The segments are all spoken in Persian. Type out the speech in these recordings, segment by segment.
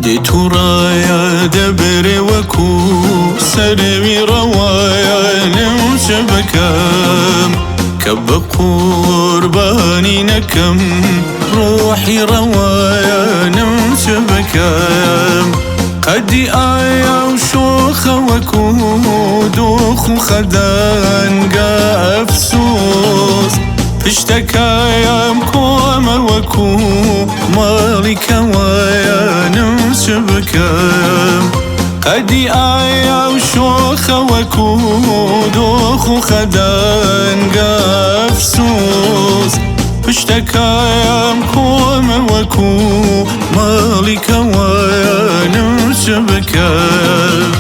ديتو رايا دبري وكو سربي روايا نوشبكام كب قرباني نكم روحي روايا نوشبكام قدي آيا وشوخ وكو دوخ وخدان قا أفسوس اشتكايا مكوم وكو مالي كوايا نوشبكام قدي آيا وشوخ وكو دوخ وخدان قا أفسوس اشتكايا مكوم وكو مالي كوايا نوشبكام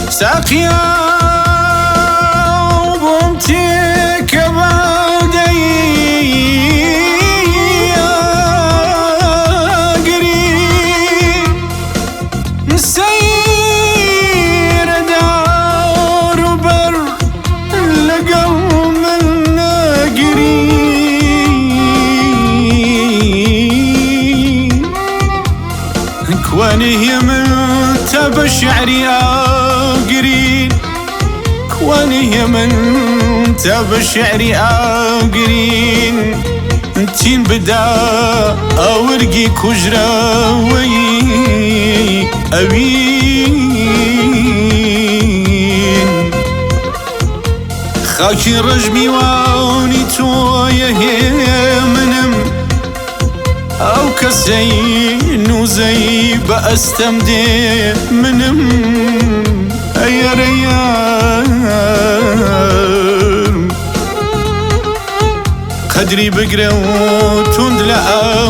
ساقيا وبمتك بعدي قريب نسير دار وبر لقوم الناقرين كواني من تبى شعري قرين كواني من تبى شعري قرين انتين بدا اورقي كجراوي أبين خاكي رجمي واني تويا منم او كزين وزي بأستمدي منم اي ريان قدري بقرا وتندلع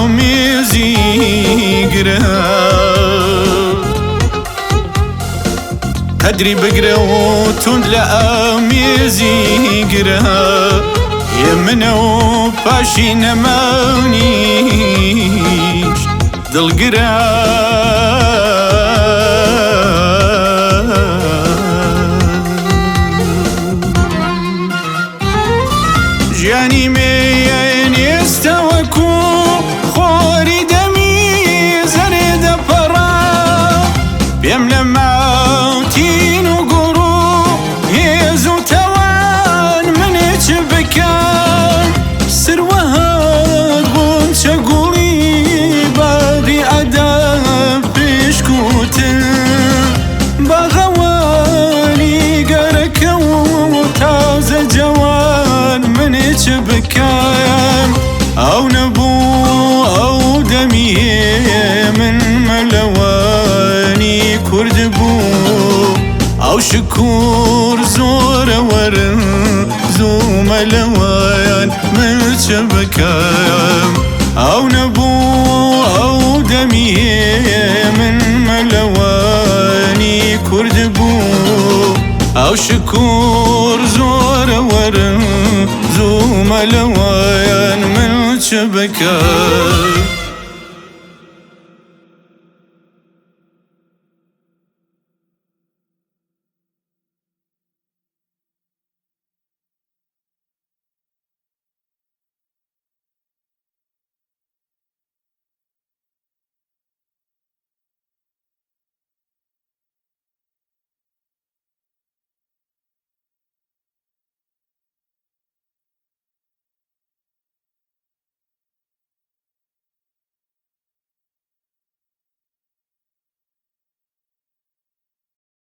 ميزي قرا قدري بقرا وتندلع ميزي قرا يمنو باشي نمانيش دل قرا جاني مين يستوكو خوري دمي زرد فرا بيملا موتين وقرو يزو توان من اتشبكان سروهاد بنت قولي باغي أدب بشكوتن بغواني قرك وتازة جوان من اتشبكان أو نبو أو دمي من ملواني كردبو أو شكور زور ورن زو ملوان من اتشبكان أو نبو أو دمي من ملواني كردبو أو شكور زور ورن زو ملوان من شبكة